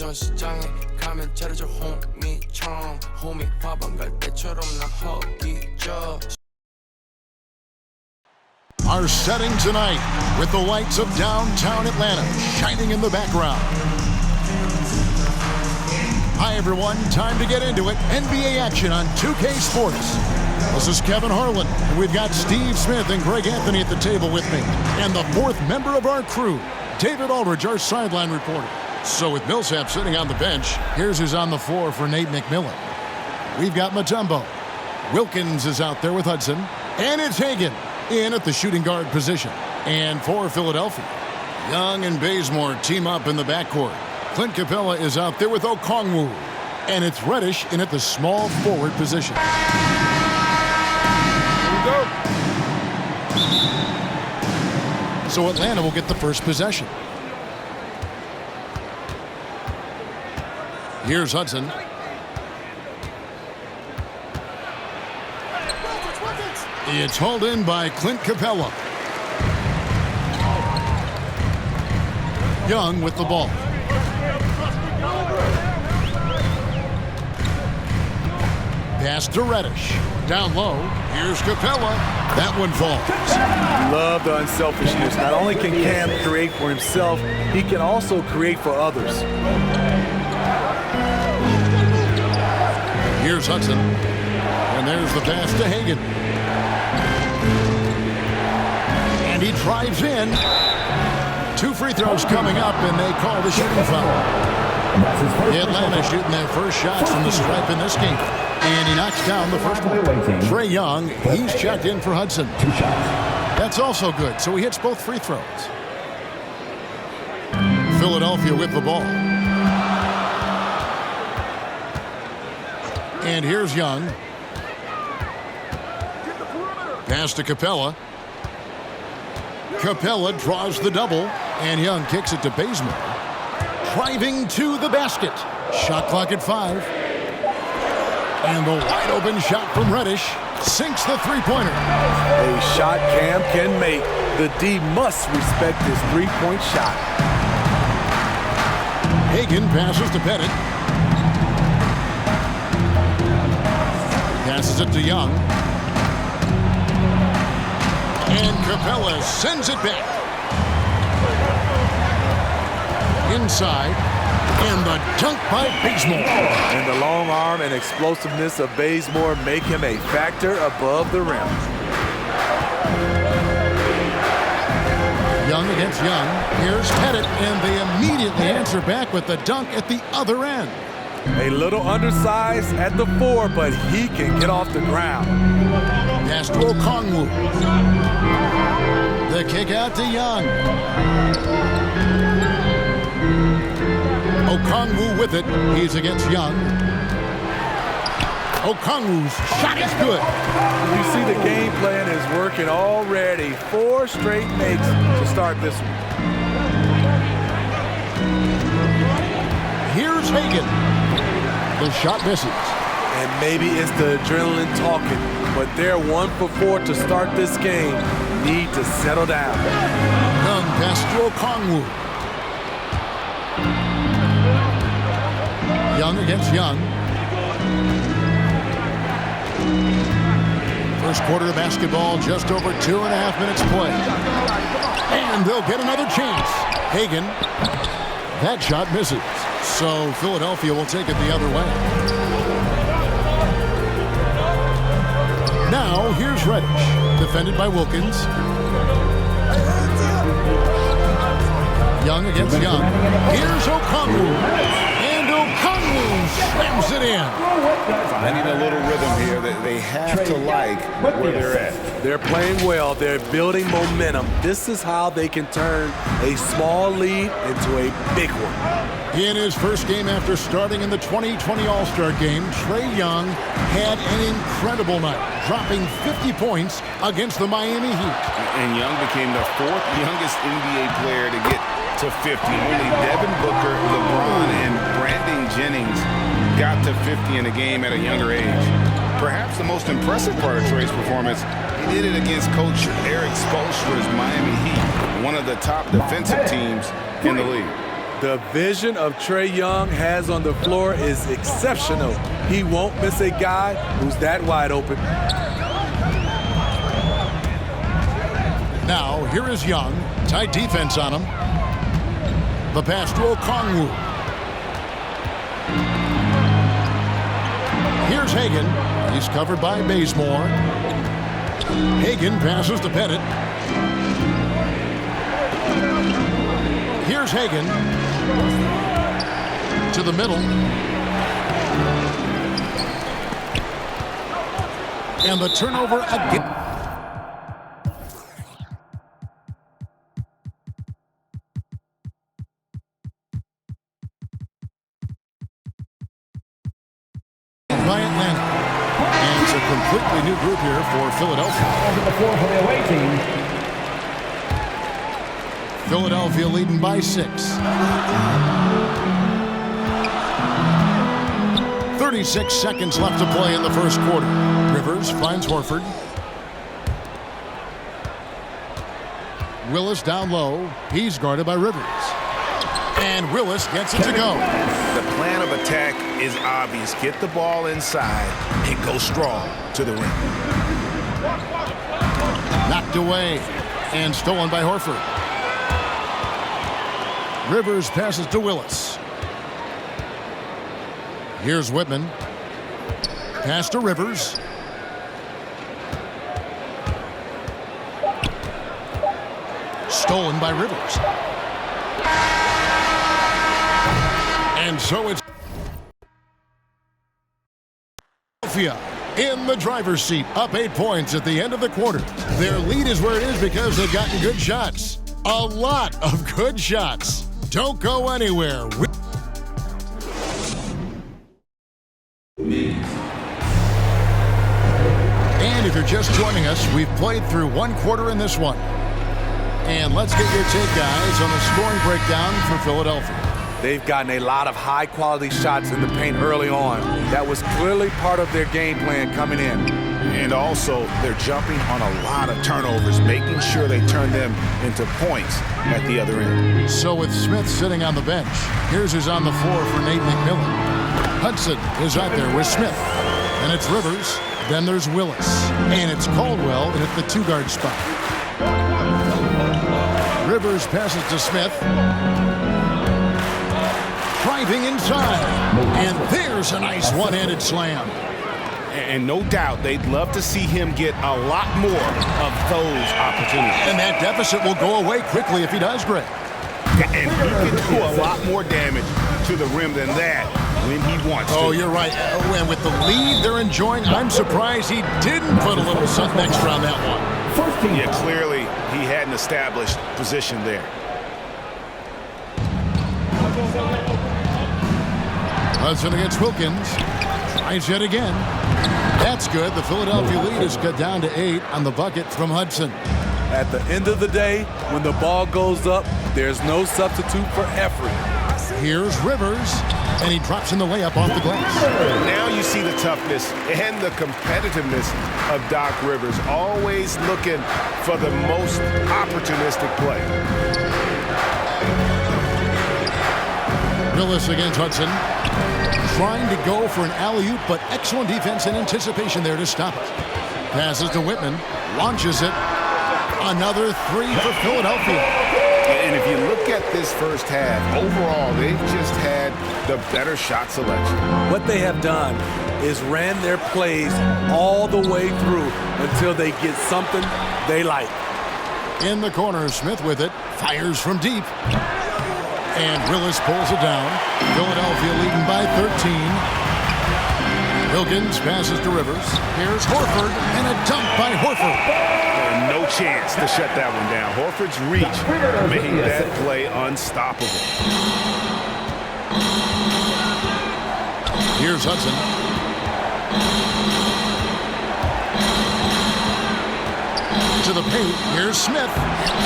전시장에 가면 차려줘 호미처럼 호미 밥안 갈 때처럼 난 허기져. Our setting tonight with the lights of downtown Atlanta shining in the background. Hi everyone, time to get into it. NBA action on 2K Sports. This is Kevin Harlan, and we've got Steve Smith and Greg Anthony at the table with me. And the fourth member of our crew, David Aldridge, our sideline reporter. So with Millsap sitting on the bench, here's who's on the floor for Nate McMillan. We've got Mutombo. Wilkins is out there with Hudson. And it's Hagan in at the shooting guard position. And for Philadelphia, Young and Bazemore team up in the backcourt. Clint Capella is out there with Okongwu. And it's Reddish in at the small forward position. Here we go. So Atlanta will get the first possession. Here's Hudson. It's hauled in by Clint Capella. Young with the ball. Pass to Reddish. Down low. Here's Capella. That one falls. Love the unselfishness. Not only can Cam create for himself, he can also create for others. Here's Hudson. And there's the pass to Hagan. And he drives in. 2 free throws coming up, and they call the shooting foul. Atlanta shooting their first shots from the stripe in this game. And he knocks down the first one. Trae Young, he's checked in for Hudson. 2 shots. That's also good, so he hits both free throws. Philadelphia with the ball. And here's Young. Pass to Capella. Capella draws the double, and Young kicks it to Bazemore. Driving to the basket. Shot clock at 5. And the wide open shot from Reddish sinks the three-pointer. A shot Cam can make. The D must respect his three-point shot. Hagan passes to Pettit. Passes it to Young. And Capella sends it back. Inside. And the dunk by Bazemore. And the long arm and explosiveness of Bazemore make him a factor above the rim. Young against Young. Here's Pettit, and they immediately answer back with the dunk at the other end. A little undersized at the 4, but he can get off the ground. Pass to Okongwu. The kick out to Young. Okongwu with it. He's against Young. Okongwu's shot is good. You see the game plan is working already. 4 straight makes to start this one. Here's Hagan. The shot misses. And maybe it's the adrenaline talking, but they're 1 for 4 to start this game. Need to settle down. Young pass to Okongwu. Young against Young. First quarter of basketball, just over 2.5 minutes play. And they'll get another chance. Hagan. That shot misses. So Philadelphia will take it the other way. Now here's Reddish. Defended by Wilkins. Young against Young. Here's Okongwu. And Okongwu slams it in. Finding a little rhythm here that they have to like where they're at. They're playing well. They're building momentum. This is how they can turn a small lead into a big one. In his first game after starting in the 2020 All-Star Game, Trae Young had an incredible night, dropping 50 points against the Miami Heat. And Young became the 4th youngest NBA player to get to 50. Only Devin Booker, LeBron, and Brandon Jennings got to 50 in a game at a younger age. Perhaps the most impressive part of Trae's performance, he did it against Coach Eric Spoelstra's Miami Heat, one of the top defensive teams in the league. The vision of Trae Young has on the floor is exceptional. He won't miss a guy who's that wide open. Now, here is Young. Tight defense on him. The pass to Okongwu. Here's Hagan. He's covered by Bazemore. Hagan passes to Pettit. Here's Hagan. To the middle. And the turnover again. By Atlanta. And it's a completely new group here for Philadelphia. Over the floor for the away team. Philadelphia leading by 6. 36 seconds left to play in the first quarter. Rivers finds Horford. Willis down low. He's guarded by Rivers. And Willis gets it to go. The plan of attack is obvious. Get the ball inside and go strong to the rim. Knocked away and stolen by Horford. Rivers passes to Willis. Here's Whitman. Pass to Rivers. Stolen by Rivers. And so it's Philadelphia in the driver's seat, up 8 points at the end of the quarter. Their lead is where it is because they've gotten good shots. A lot of good shots. Don't go anywhere. And if you're just joining us, we've played through one quarter in this one. And let's get your take, guys, on the scoring breakdown for Philadelphia. They've gotten a lot of high-quality shots in the paint early on. That was clearly part of their game plan coming in. And also, they're jumping on a lot of turnovers, making sure they turn them into points at the other end. So with Smith sitting on the bench, here's who's on the floor for Nate McMillan. Hudson is out there with Smith. And it's Rivers. Then there's Willis. And it's Caldwell at the 2-guard spot. Rivers passes to Smith. Driving inside. And there's a nice one-handed slam. And no doubt they'd love to see him get a lot more of those opportunities. And that deficit will go away quickly if he does, Greg. And he can do a lot more damage to the rim than that when he wants to. Oh, you're right. And with the lead they're enjoying, I'm surprised he didn't put a little something extra on that one. Yeah, clearly he had an established position there. Hudson against Wilkins. Tries yet again. That's good. The Philadelphia lead is cut down to 8 on the bucket from Hudson. At the end of the day, when the ball goes up, there's no substitute for effort. Here's Rivers, and he drops in the layup off the glass. Now you see the toughness and the competitiveness of Doc Rivers, always looking for the most opportunistic play. Willis against Hudson. Trying to go for an alley-oop, but excellent defense and anticipation there to stop it. Passes to Whitman. Launches it. Another 3 for Philadelphia. And if you look at this first half, overall, they've just had the better shot selection. What they have done is ran their plays all the way through until they get something they like. In the corner, Smith with it. Fires from deep. And Willis pulls it down. Philadelphia leading by 13. Wilkins passes to Rivers. Here's Horford, and a dunk by Horford. And no chance to shut that one down. Horford's reach made that play unstoppable. Here's Hudson. To the paint. Here's Smith.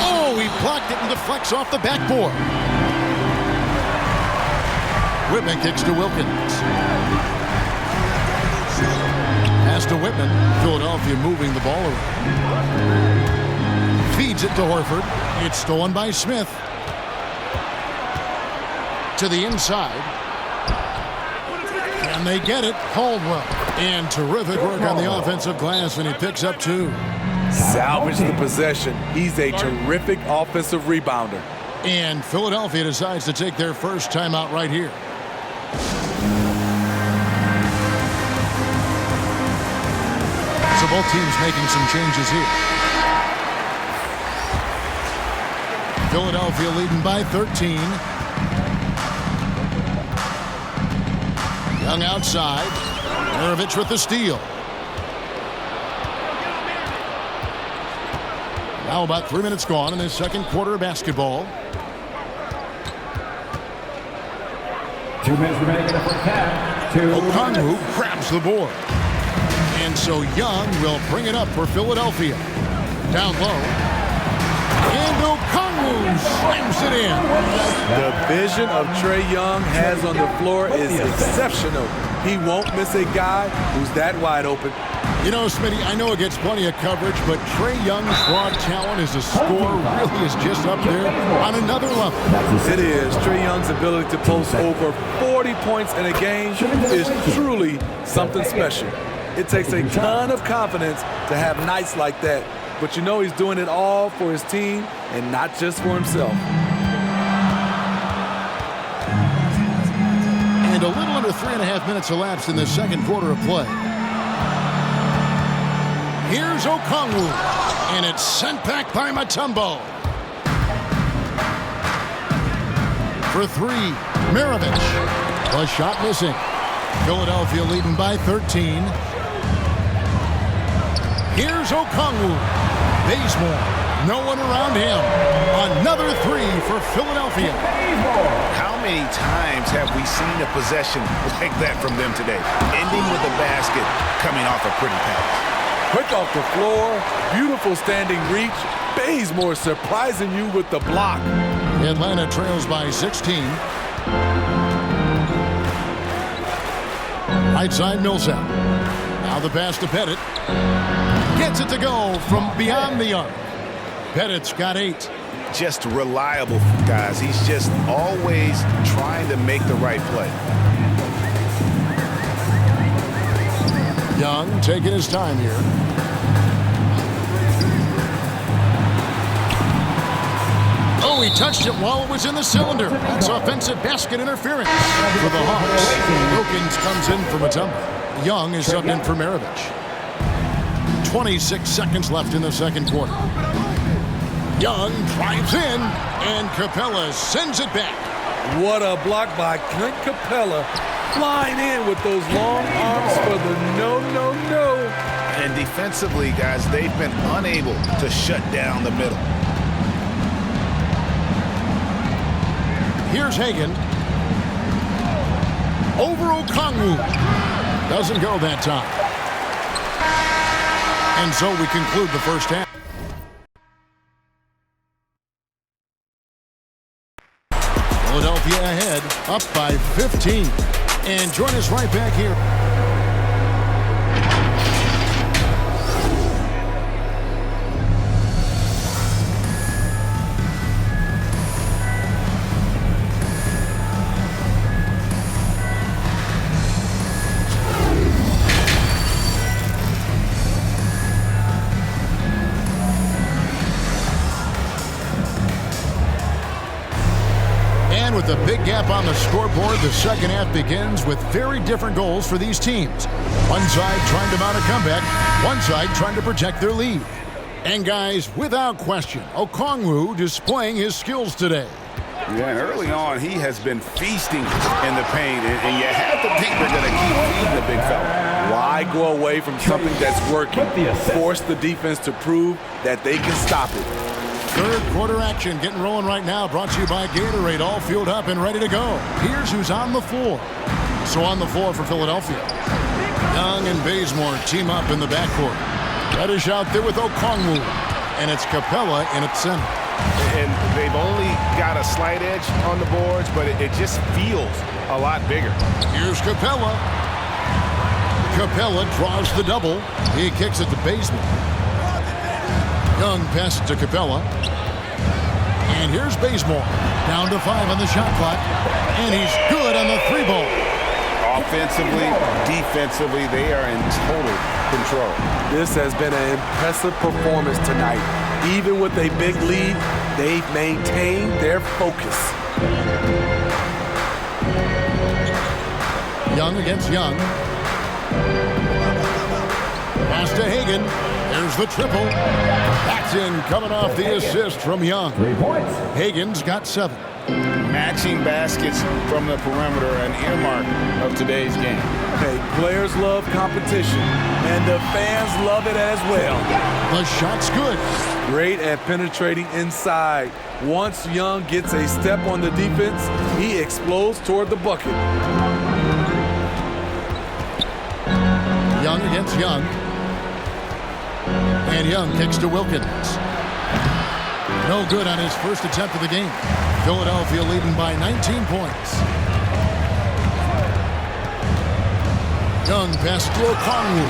Oh, he blocked it and deflects off the backboard. Whitman kicks to Wilkins. Pass to Whitman. Philadelphia moving the ball around. Feeds it to Horford. It's stolen by Smith. To the inside. And they get it. Caldwell. And terrific work on the offensive glass, and he picks up 2. Salvage the possession. He's a terrific offensive rebounder. And Philadelphia decides to take their first timeout right here. So both teams making some changes here. Philadelphia leading by 13. Young outside. Maravich with the steal. Now about 3 minutes gone in this second quarter of basketball. 2 minutes remaining in the first half. Okongwu grabs the board. And so Young will bring it up for Philadelphia. Down low. And Okongwu slams it in. The vision of Trae Young has on the floor is exceptional. He won't miss a guy who's that wide open. You know, Smitty, I know it gets plenty of coverage, but Trae Young's raw talent as a scorer really is just up there on another level. It is. Trae Young's ability to post over 40 points in a game is truly something special. It takes a ton of confidence to have nights like that. But you know he's doing it all for his team and not just for himself. And a little under 3.5 minutes elapsed in the second quarter of play. Here's Okongwu, and it's sent back by Mutombo. For 3, Maravich. A shot missing. Philadelphia leading by 13. Here's Okongwu. Bazemore. No one around him. Another 3 for Philadelphia. How many times have we seen a possession like that from them today? Ending with a basket, coming off a pretty pass. Quick off the floor, beautiful standing reach. Bazemore surprising you with the block. Atlanta trails by 16. Right side Millsap. Now the pass to Pettit. Gets it to go from beyond the arc. Pettit's got 8. Just reliable, guys. He's just always trying to make the right play. Young taking his time here. Oh, he touched it while it was in the cylinder. That's offensive basket interference for the Hawks. Wilkins comes in for Mutombo. Young is subbed in for Maravich. 26 seconds left in the second quarter. Young drives in, and Capella sends it back. What a block by Clint Capella. Flying in with those long arms for the no. And defensively, guys, they've been unable to shut down the middle. Here's Hagan. Over Okongwu. Doesn't go that time. And so we conclude the first half. Philadelphia ahead, up by 15. And join us right back here. With a big gap on the scoreboard, the second half begins with very different goals for these teams. One side trying to mount a comeback, one side trying to protect their lead. And guys, without question, Okongwu displaying his skills today. Yeah, and early on, he has been feasting in the paint, and you have to think they're going to keep feeding the big fella. Why go away from something that's working? Force the defense to prove that they can stop it. Third quarter action getting rolling right now, brought to you by Gatorade, all fueled up and ready to go. Here's who's on the floor. So on the floor for Philadelphia. Young and Bazemore team up in the backcourt. Reddish out there with Okongwu. And it's Capella in its center. And they've only got a slight edge on the boards, but it just feels a lot bigger. Here's Capella. Capella draws the double. He kicks it to Bazemore. Young passes to Capella. And here's Bazemore. Down to 5 on the shot clock. And he's good on the 3-ball. Offensively, defensively, they are in total control. This has been an impressive performance tonight. Even with a big lead, they've maintained their focus. Young against Young. Pass to Hagan. There's the triple. That's in, coming off the assist from Young. 3 points. Hagan's got 7. Matching baskets from the perimeter, an earmark of today's game. Okay, players love competition, and the fans love it as well. The shot's good. Great at penetrating inside. Once Young gets a step on the defense, he explodes toward the bucket. Young against Young. And Young kicks to Wilkins. No good on his first attempt of the game. Philadelphia leading by 19 points. Young pass to Okongwu.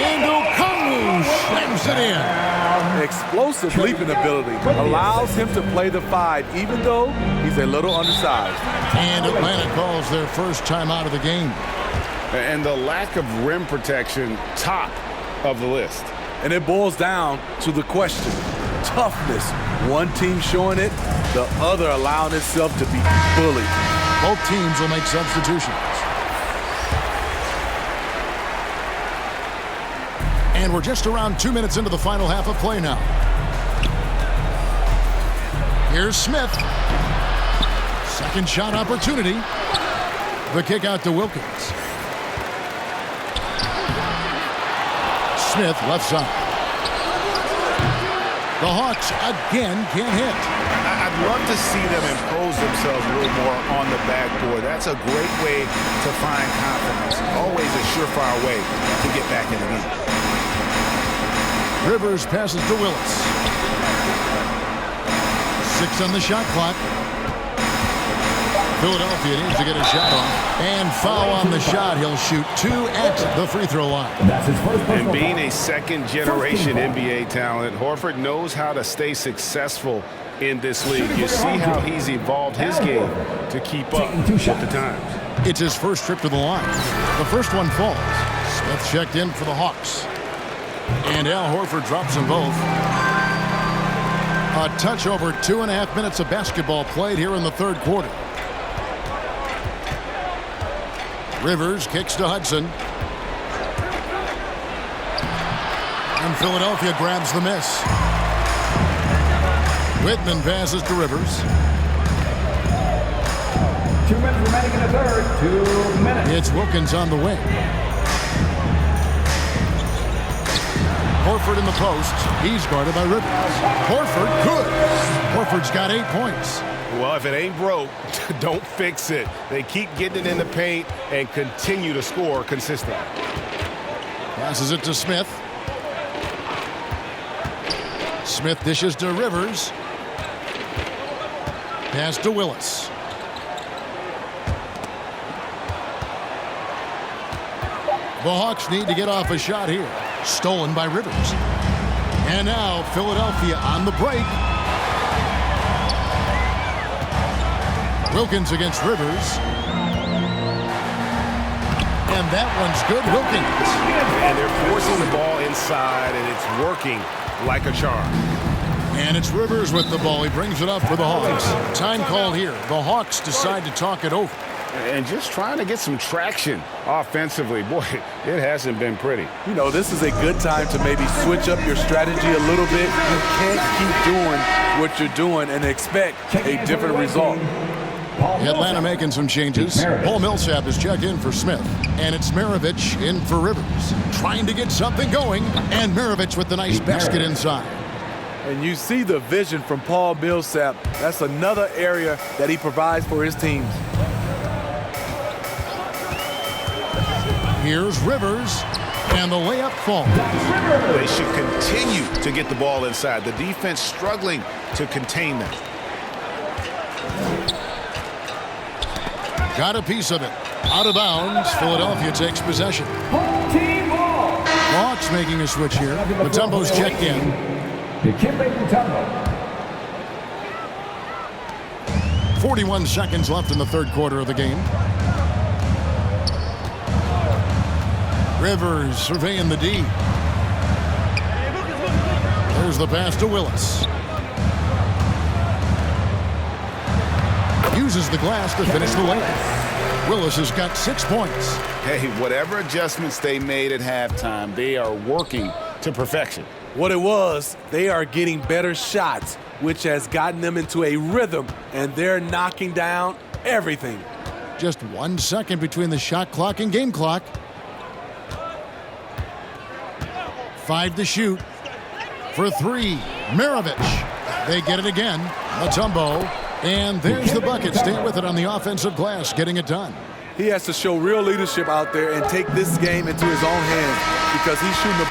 And Okongwu slams it in. Explosive leaping ability allows him to play the 5, even though he's a little undersized. And Atlanta calls their first time out of the game. And the lack of rim protection, top of the list. And it boils down to the question. Toughness. One team showing it, the other allowing itself to be bullied. Both teams will make substitutions. And we're just around 2 minutes into the final half of play now. Here's Smith. Second shot opportunity. The kick out to Wilkins. Smith left side. The Hawks again can't hit. I'd love to see them impose themselves a little more on the backboard. That's a great way to find confidence. Always a surefire way to get back in the game. Rivers passes to Willis. 6 on the shot clock. Philadelphia needs to get a shot off. And foul on the shot. He'll shoot 2 at the free throw line. That's his first personal And being foul. a second-generation NBA talent, Horford knows how to stay successful in this league. You see how he's evolved his game to keep up with the times. It's his first trip to the line. The first one falls. Smith checked in for the Hawks. And Al Horford drops them both. A touch over 2.5 minutes of basketball played here in the third quarter. Rivers kicks to Hudson. And Philadelphia grabs the miss. Whitman passes to Rivers. 2 minutes remaining in the third. 2 minutes. It's Wilkins on the wing. Horford in the post. He's guarded by Rivers. Horford, good. Horford's got 8 points. Well, if it ain't broke, don't fix it. They keep getting it in the paint and continue to score consistently. Passes it to Smith. Smith dishes to Rivers. Pass to Willis. The Hawks need to get off a shot here. Stolen by Rivers. And now Philadelphia on the break. Wilkins against Rivers. And that one's good. Wilkins. And they're forcing the ball inside, and it's working like a charm. And it's Rivers with the ball. He brings it up for the Hawks. Time called here. The Hawks decide to talk it over. And just trying to get some traction offensively. Boy, it hasn't been pretty. You know, this is a good time to maybe switch up your strategy a little bit. You can't keep doing what you're doing and expect a different result. Atlanta making some changes. Paul Millsap is checked in for Smith. And it's Maravich in for Rivers. Trying to get something going. And Maravich with the nice basket inside. And you see the vision from Paul Millsap. That's another area that he provides for his teams. Here's Rivers. And the layup falls. They should continue to get the ball inside. The defense struggling to contain them. Got a piece of it. Out of bounds. Philadelphia takes possession. Team ball. Hawks making a switch here. Mutombo's checked in. Dikembe Mutombo. 41 seconds left in the third quarter of the game. Rivers surveying the D. There's the pass to Willis. Uses the glass to finish the layup. Willis has got 6 points. Hey, whatever adjustments they made at halftime, they are working to perfection. What it was, they are getting better shots, which has gotten them into a rhythm, and they're knocking down everything. Just 1 second between the shot clock and game clock. 5 to shoot. For 3, Maravich. They get it again. Mutombo. And there's the bucket. Stay with it on the offensive glass, getting it done. He has to show real leadership out there and take this game into his own hands because he's shooting the...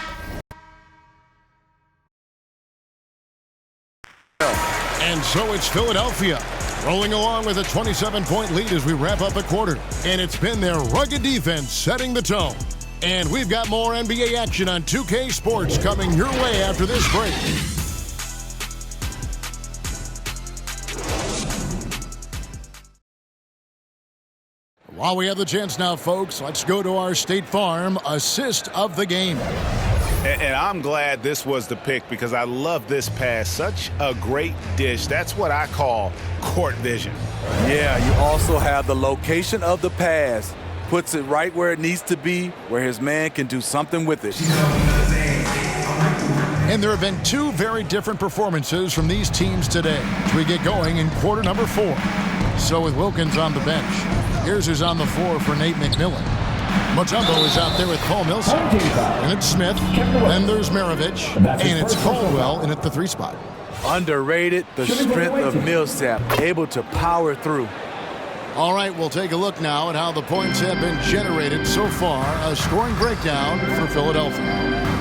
And so it's Philadelphia rolling along with a 27-point lead as we wrap up a quarter. And it's been their rugged defense setting the tone. And we've got more NBA action on 2K Sports coming your way after this break. While we have the chance now, folks, let's go to our State Farm assist of the game. And I'm glad this was the pick because I love this pass. Such a great dish. That's what I call court vision. Yeah, you also have the location of the pass. Puts it right where it needs to be, where his man can do something with it. And there have been 2 very different performances from these teams today as we get going in quarter number 4. So with Wilkins on the bench, here's who's on the floor for Nate McMillan. Mutombo is out there with Paul Millsap. And it's Smith. Then there's Maravich. And it's Caldwell in at the 3 spot. Underrated, the strength of Millsap, able to power through. All right, we'll take a look now at how the points have been generated so far. A scoring breakdown for Philadelphia.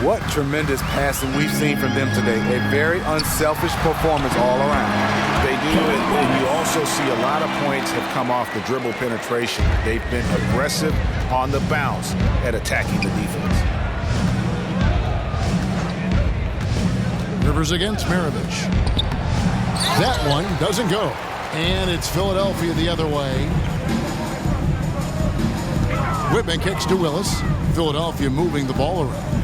What tremendous passing we've seen from them today. A very unselfish performance all around. They do it, and you also see a lot of points have come off the dribble penetration. They've been aggressive on the bounce at attacking the defense. Rivers against Maravich. That one doesn't go. And it's Philadelphia the other way. Whitman kicks to Willis. Philadelphia moving the ball around.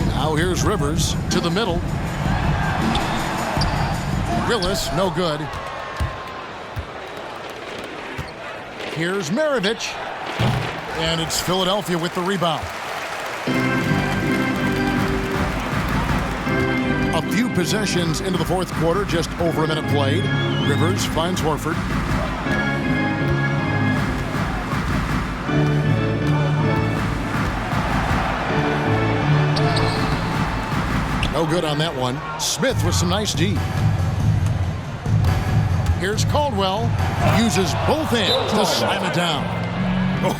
Now here's Rivers to the middle. Willis, no good. Here's Maravich. And it's Philadelphia with the rebound. A few possessions into the fourth quarter, just over a minute played. Rivers finds Horford. No good on that one. Smith with some nice D. Here's Caldwell. Uses both hands to slam it down. Oh,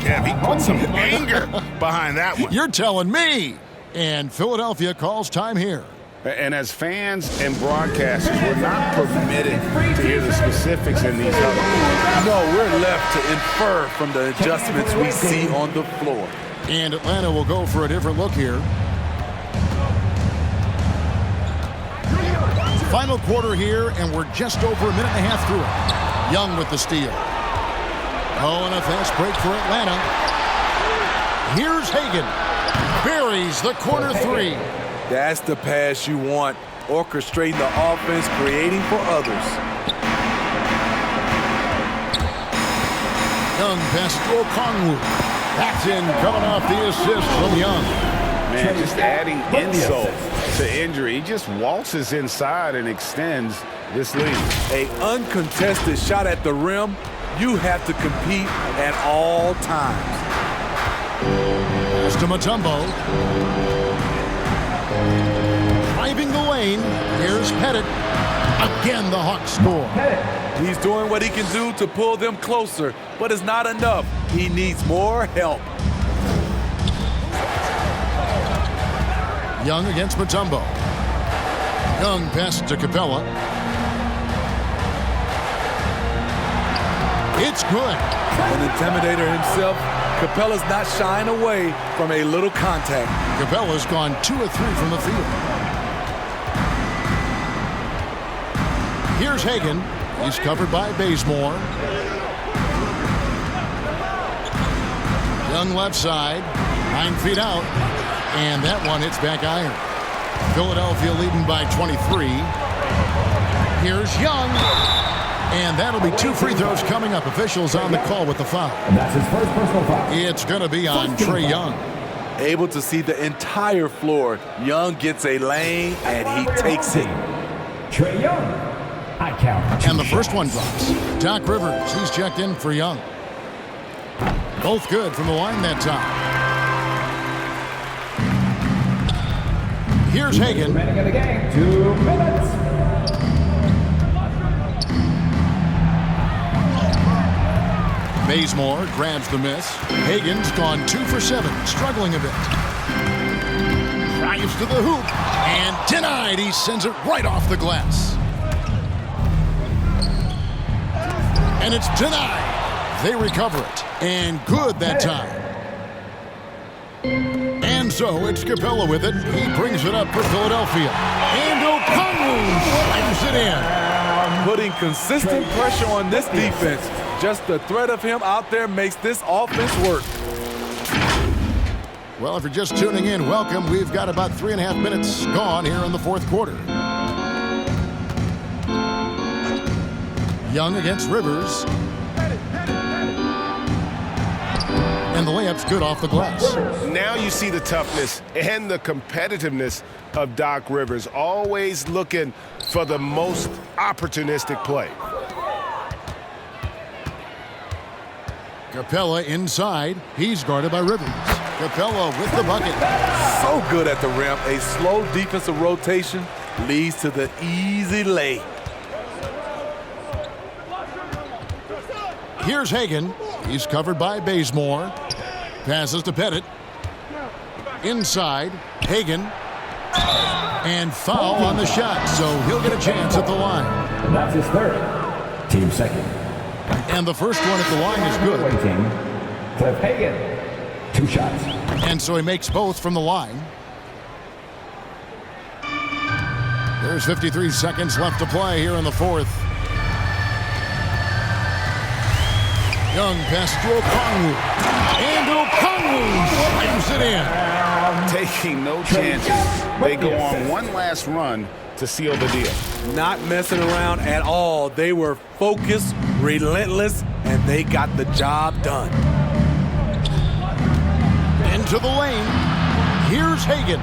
Kev, he put some anger behind that one. You're telling me. And Philadelphia calls time here. And as fans and broadcasters, we're not permitted to hear the specifics in these huddles. No, we're left to infer from the adjustments we see on the floor. And Atlanta will go for a different look here. Final quarter here, and we're just over a minute and a half through it. Young with the steal. Oh, and a fast break for Atlanta. Here's Hagan. Buries the corner 3. That's the pass you want. Orchestrating the offense, creating for others. Young pass to Okongwu. That's in, coming off the assist from Young. Man, just adding insult to injury. He just waltzes inside and extends this lead. An uncontested shot at the rim. You have to compete at all times. Pass to Mutombo. Driving the lane. Here's Pettit. Again, the Hawks score. He's doing what he can do to pull them closer, but it's not enough. He needs more help. Young against Mutombo. Young passes to Capella. It's good. An intimidator himself, Capella's not shying away from a little contact. Capella's gone 2 of 3 from the field. Here's Hagan. He's covered by Bazemore. Young left side. 9 feet out. And that one hits back iron. Philadelphia leading by 23. Here's Young. And that'll be 2 free throws coming up. Officials on the call with the foul. And that's his first personal foul. It's going to be on Trae Young. Able to see the entire floor. Young gets a lane, and he takes it. Trae Young. I count. And the first one drops. Doc Rivers, he's checked in for Young. Both good from the line that time. Here's Hagan. Remaining in the game. 2 minutes. Bazemore grabs the miss. Hagan's gone 2 for 7, struggling a bit. Drives to the hoop and denied. He sends it right off the glass. And it's denied. They recover it. And good that time. And so it's Capella with it. He brings it up for Philadelphia. And Okongwu slams it in. Putting consistent pressure on this defense. Just the threat of him out there makes this offense work. Well, if you're just tuning in, welcome. We've got about 3.5 minutes gone here in the fourth quarter. Young against Rivers. And the layup's good off the glass. Now you see the toughness and the competitiveness of Doc Rivers, always looking for the most opportunistic play. Capella inside. He's guarded by Rivers. Capella with the bucket. So good at the rim. A slow defensive rotation leads to the easy lay. Here's Hagan. He's covered by Bazemore. Passes to Pettit. Inside. Hagan. And foul on the shot, so he'll get a chance at the line. And that's his third. Team second. And the first one at the line is good. Team. Cliff Hagan. 2 shots. And so he makes both from the line. There's 53 seconds left to play here in the fourth. Young pass to Okongwu. And Okongwu slams it in. Taking no chances. They go on one last run to seal the deal. Not messing around at all. They were focused, relentless, and they got the job done. Into the lane. Here's Hagan.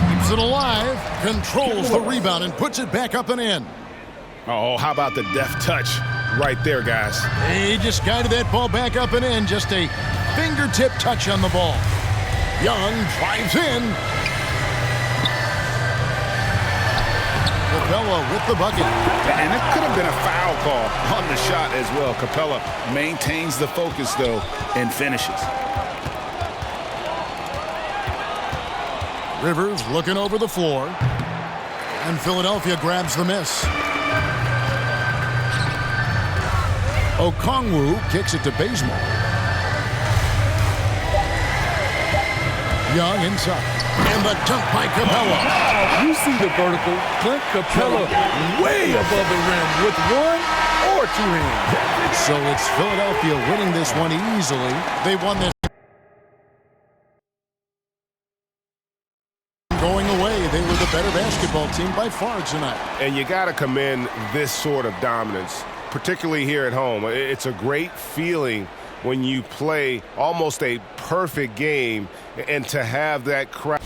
Keeps it alive. Controls the rebound and puts it back up and in. Oh, how about the deft touch right there, guys? He just guided that ball back up and in. Just a fingertip touch on the ball. Young drives in. Capella with the bucket. And it could have been a foul call on the shot as well. Capella maintains the focus, though, and finishes. Rivers looking over the floor. And Philadelphia grabs the miss. Okongwu kicks it to Bazemore. Young inside. And the dunk by Capella. You see the vertical. Clint Capella way above the rim with 1 or 2 hands. So it's Philadelphia winning this one easily. They won this. Going away, they were the better basketball team by far tonight. And you got to commend this sort of dominance, particularly here at home. It's a great feeling when you play almost a perfect game and to have that crowd.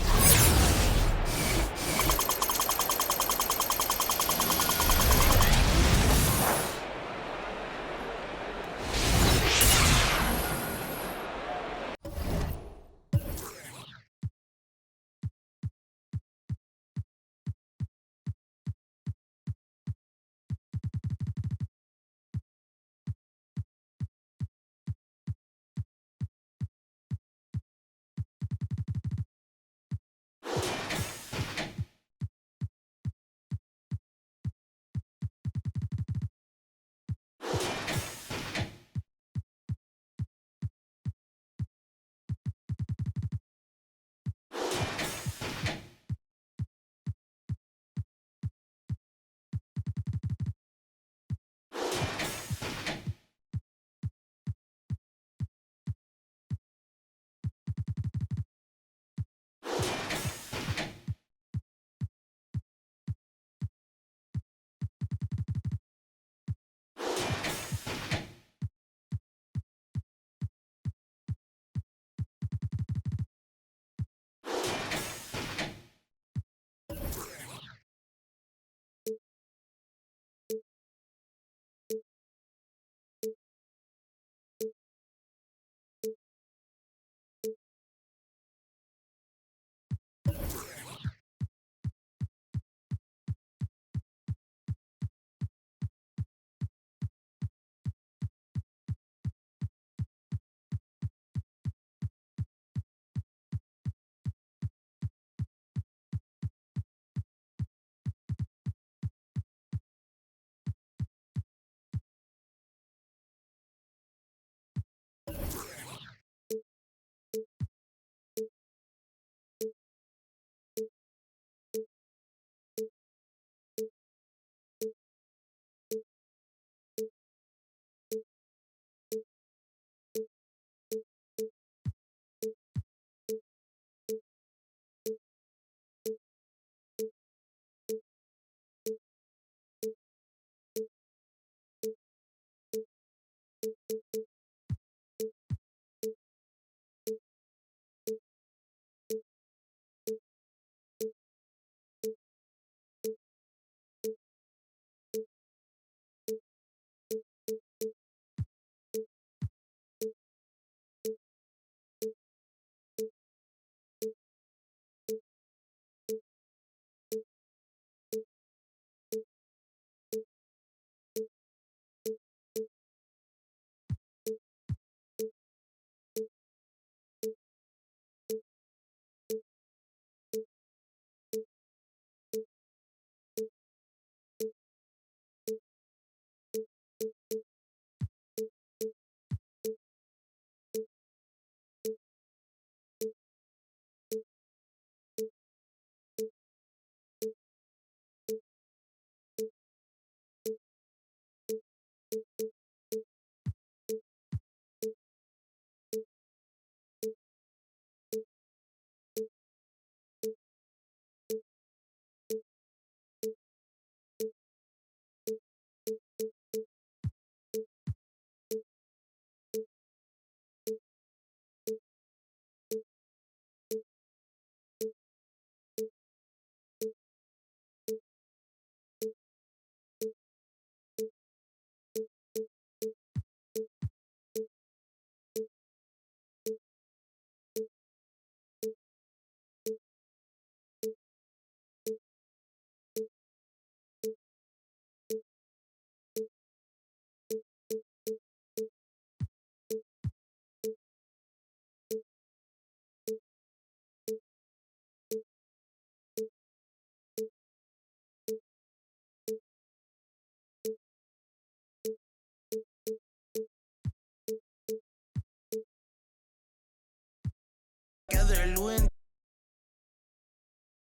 Gather Lewin